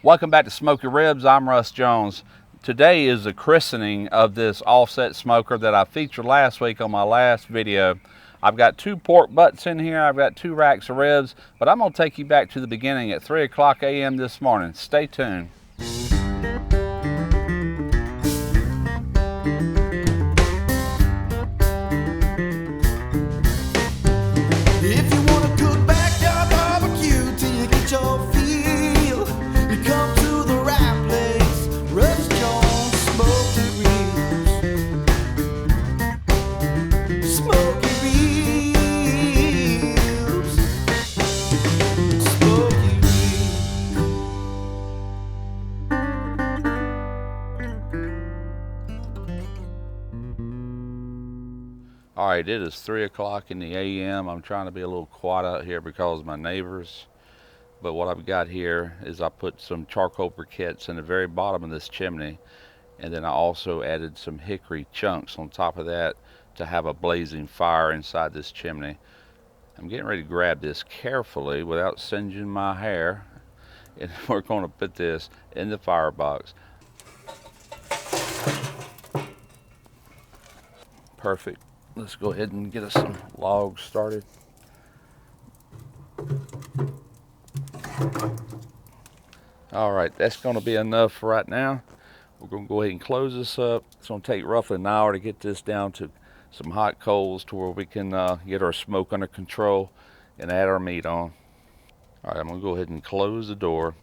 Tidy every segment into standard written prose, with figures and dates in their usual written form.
Welcome back to Smoky Ribs. I'm Russ Jones. Today is the christening of this offset smoker that I featured last week on my last video. I've got 2 pork butts in here. I've got 2 racks of ribs, but I'm going to take you back to the beginning at 3 o'clock a.m. this morning. Stay tuned. If you wanna cook backyard barbecue till you get your feel, you come to the right place. Russ Jones Smoky Ribs. Smoky Ribs. Smoky All right, it is 3 o'clock in the a.m. I'm trying to be a little quiet out here because of my neighbors. But what I've got here is I put some charcoal briquettes in the very bottom of this chimney. And then I also added some hickory chunks on top of that to have a blazing fire inside this chimney. I'm getting ready to grab this carefully without singeing my hair. And we're going to put this in the firebox. Perfect. Let's go ahead and get us some logs started. All right, that's going to be enough for right now. We're going to go ahead and close this up. It's going to take roughly an hour to get this down to some hot coals to where we can get our smoke under control and add our meat on. All right, I'm going to go ahead and close the door.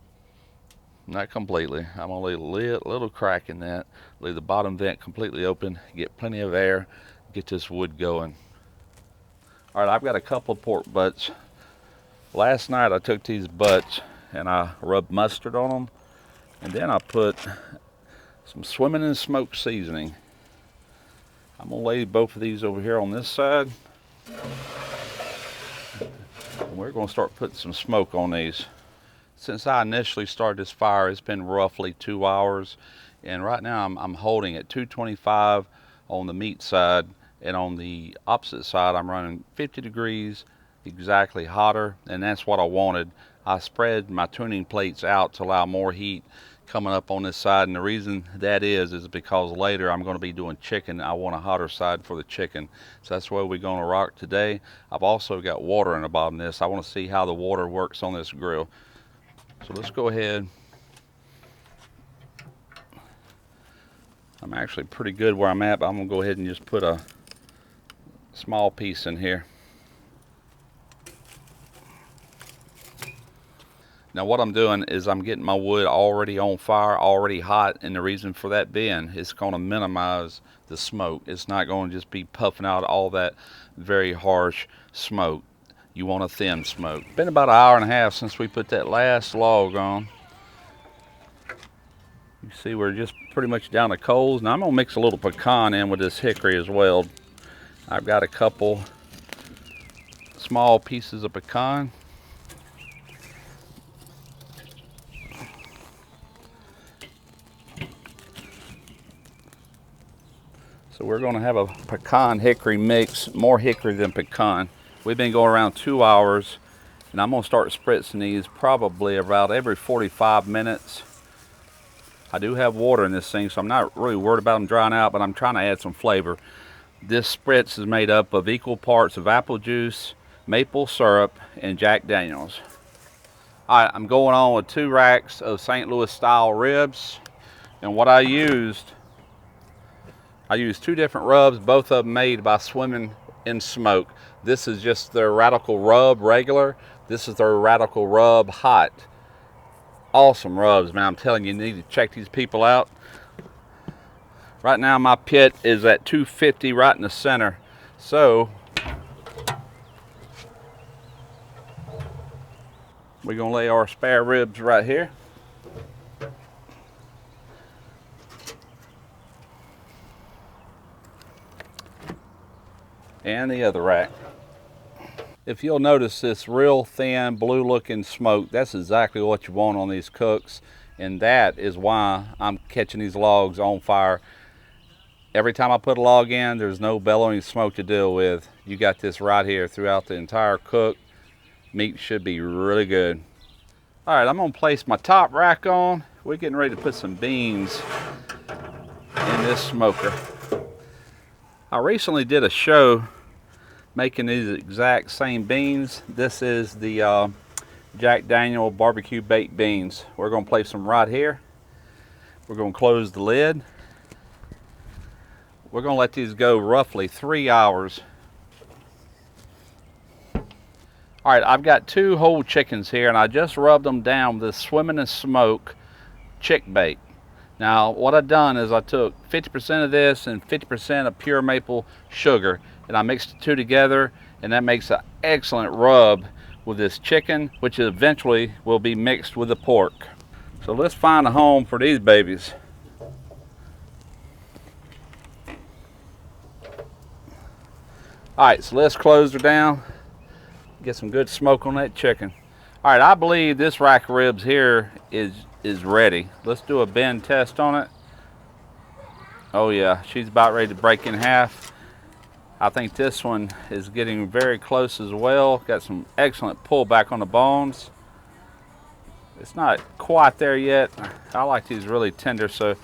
Not completely. I'm going to leave a little crack in that. Leave the bottom vent completely open. Get plenty of air. Get this wood going. All right, I've got a couple of pork butts. Last night I took these butts and I rubbed mustard on them. And then I put some swimming in smoke seasoning. I'm going to lay both of these over here on this side. And we're going to start putting some smoke on these. Since I initially started this fire, it's been roughly 2 hours. And right now I'm holding at 225 on the meat side. And on the opposite side, I'm running 50 degrees exactly hotter. And that's what I wanted. I spread my tuning plates out to allow more heat coming up on this side, and the reason that is because later I'm going to be doing chicken. I want a hotter side for the chicken, so that's where we're going to rock today. I've also got water in the bottom of this. I want to see how the water works on this grill, so let's go ahead. I'm actually pretty good where I'm at, but I'm going to go ahead and just put a small piece in here. Now what I'm doing is I'm getting my wood already on fire, already hot, and the reason for that being, it's going to minimize the smoke. It's not going to just be puffing out all that very harsh smoke. You want a thin smoke. Been about an hour and a half since we put that last log on. You see we're just pretty much down to coals. Now I'm going to mix a little pecan in with this hickory as well. I've got a couple small pieces of pecan. So we're going to have a pecan hickory mix, more hickory than pecan. We've been going around 2 hours, and I'm going to start spritzing these probably about every 45 minutes. I do have water in this thing, so I'm not really worried about them drying out, but I'm trying to add some flavor. This spritz is made up of equal parts of apple juice, maple syrup, and Jack Daniels. All right, I'm going on with 2 racks of St. Louis style ribs, and what I used 2 different rubs, both of them made by Swimming in Smoke. This is just their Radical Rub regular. This is their Radical Rub Hot. Awesome rubs, man. I'm telling you, you need to check these people out. Right now my pit is at 250 right in the center. So we're gonna lay our spare ribs right here. And the other rack. If you'll notice this real thin blue looking smoke, that's exactly what you want on these cooks, and that is why I'm catching these logs on fire. Every time I put a log in, there's no bellowing smoke to deal with. You got this right here throughout the entire cook. Meat should be really good. All right, I'm gonna place my top rack on. We're getting ready to put some beans in this smoker. I recently did a show making these exact same beans. This is the Jack Daniel barbecue baked beans. We're gonna place them right here. We're gonna close the lid. We're gonna let these go roughly 3 hours. All right, I've got 2 whole chickens here, and I just rubbed them down with this Swimming in Smoke chick bait. Now, what I've done is I took 50% of this and 50% of pure maple sugar, and I mixed the 2 together, and that makes an excellent rub with this chicken, which eventually will be mixed with the pork. So let's find a home for these babies. All right, so let's close her down. Get some good smoke on that chicken. All right, I believe this rack of ribs here is ready. Let's do a bend test on it. Oh yeah, she's about ready to break in half. I think this one is getting very close as well. Got some excellent pullback on the bones. It's not quite there yet. I like these really tender, so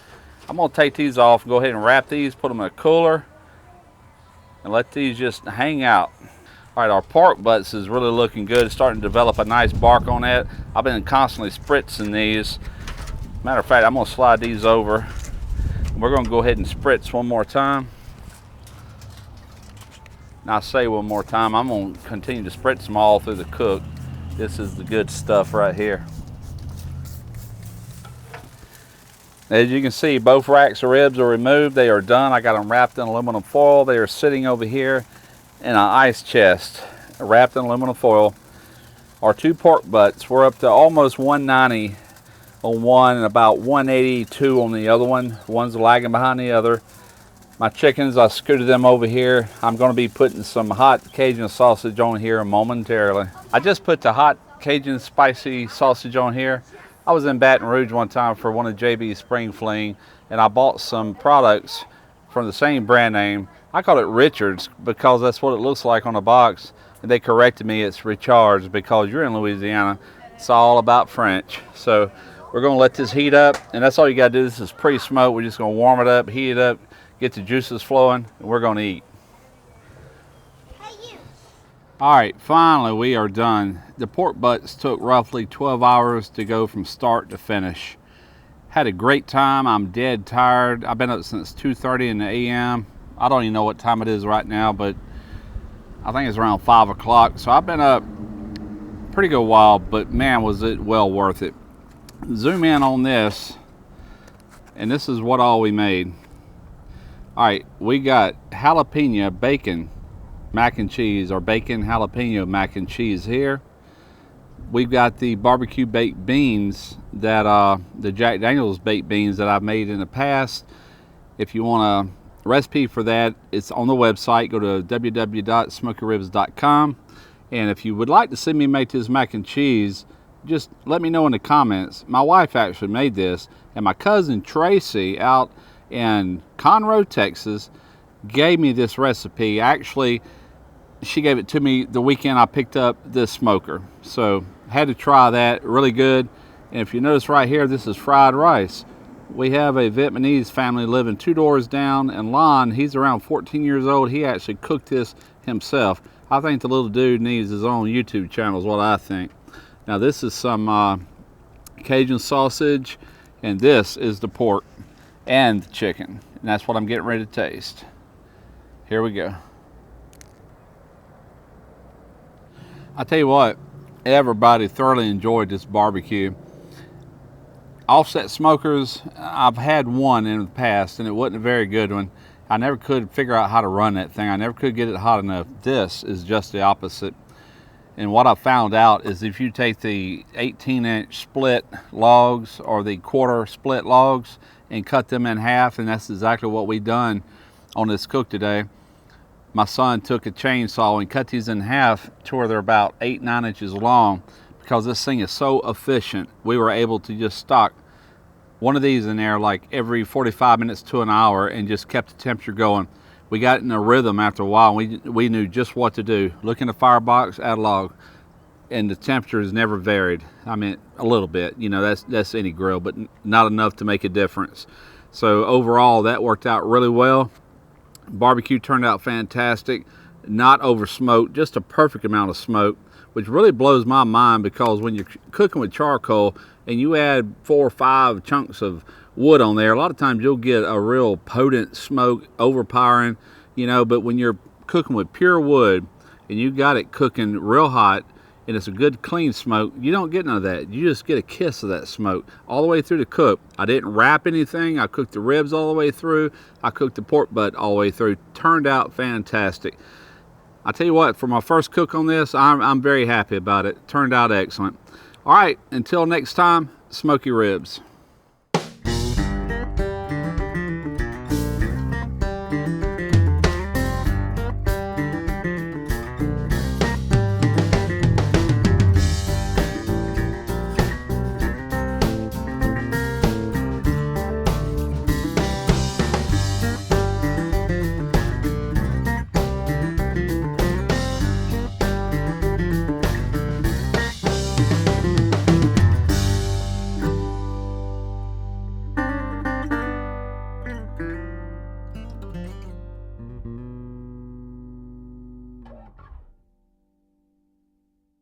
I'm gonna take these off, go ahead and wrap these, put them in a cooler, and let these just hang out. All right, our pork butts is really looking good. It's starting to develop a nice bark on that. I've been constantly spritzing these. Matter of fact, I'm gonna slide these over. We're gonna go ahead and spritz one more time. Now I say one more time, I'm gonna continue to spritz them all through the cook. This is the good stuff right here. As you can see, both racks of ribs are removed. They are done. I got them wrapped in aluminum foil. They are sitting over here in an ice chest, wrapped in aluminum foil. Our 2 pork butts, we're up to almost 190 on one and about 182 on the other one. One's lagging behind the other. My chickens, I scooted them over here. I'm gonna be putting some hot Cajun sausage on here momentarily. I just put the hot Cajun spicy sausage on here. I was in Baton Rouge one time for one of JB's spring fling, and I bought some products from the same brand name. I call it Richards because that's what it looks like on the box, and they corrected me, it's Recharged because you're in Louisiana. It's all about French. So we're gonna let this heat up, and that's all you gotta do. This is pre-smoked. We're just gonna warm it up, heat it up, get the juices flowing, and we're gonna eat. All right, finally we are done. The pork butts took roughly 12 hours to go from start to finish. Had a great time. I'm dead tired. I've been up since 2:30 in the a.m. I don't even know what time it is right now, but I think it's around 5 o'clock. So I've been up pretty good while, but man, was it well worth it. Zoom in on this, and this is what all we made. All right, we got jalapeno bacon mac and cheese, or bacon jalapeno mac and cheese here. We've got the barbecue baked beans that the Jack Daniel's baked beans that I've made in the past. If you want a recipe for that, it's on the website. Go to www.smokyribs.com, and if you would like to see me make this mac and cheese, just let me know in the comments. My wife actually made this, and my cousin Tracy out in Conroe, Texas, gave me this recipe. Actually, she gave it to me the weekend I picked up this smoker, so had to try that. Really good. And if you notice right here, this is fried rice. We have a Vietnamese family living 2 doors down, and Lon, he's around 14 years old. He actually cooked this himself. I think the little dude needs his own YouTube channel is what I think. Now this is some Cajun sausage, and this is the pork and the chicken, and that's what I'm getting ready to taste. Here we go. I tell you what, everybody thoroughly enjoyed this barbecue. Offset smokers, I've had one in the past, and it wasn't a very good one. I never could figure out how to run that thing. I never could get it hot enough. This is just the opposite. And what I found out is if you take the 18-inch split logs or the quarter split logs and cut them in half, and that's exactly what we done on this cook today. My son took a chainsaw and cut these in half to where they're about 8-9 inches long. Because this thing is so efficient, we were able to just stock one of these in there like every 45 minutes to an hour and just kept the temperature going. We got in a rhythm after a while. We knew just what to do. Look in the firebox, add a log. and the temperature has never varied. I mean, a little bit, you know, that's any grill, but not enough to make a difference. So overall, that worked out really well. Barbecue turned out fantastic, not over smoked, just a perfect amount of smoke, which really blows my mind, because when you're cooking with charcoal and you add 4 or 5 chunks of wood on there, a lot of times you'll get a real potent smoke, overpowering, you know. But when you're cooking with pure wood and you got it cooking real hot and it's a good clean smoke, you don't get none of that. You just get a kiss of that smoke all the way through the cook. I didn't wrap anything. I cooked the ribs all the way through. I cooked the pork butt all the way through. Turned out fantastic. I tell you what, for my first cook on this, I'm very happy about it. Turned out excellent. All right, until next time, smoky ribs.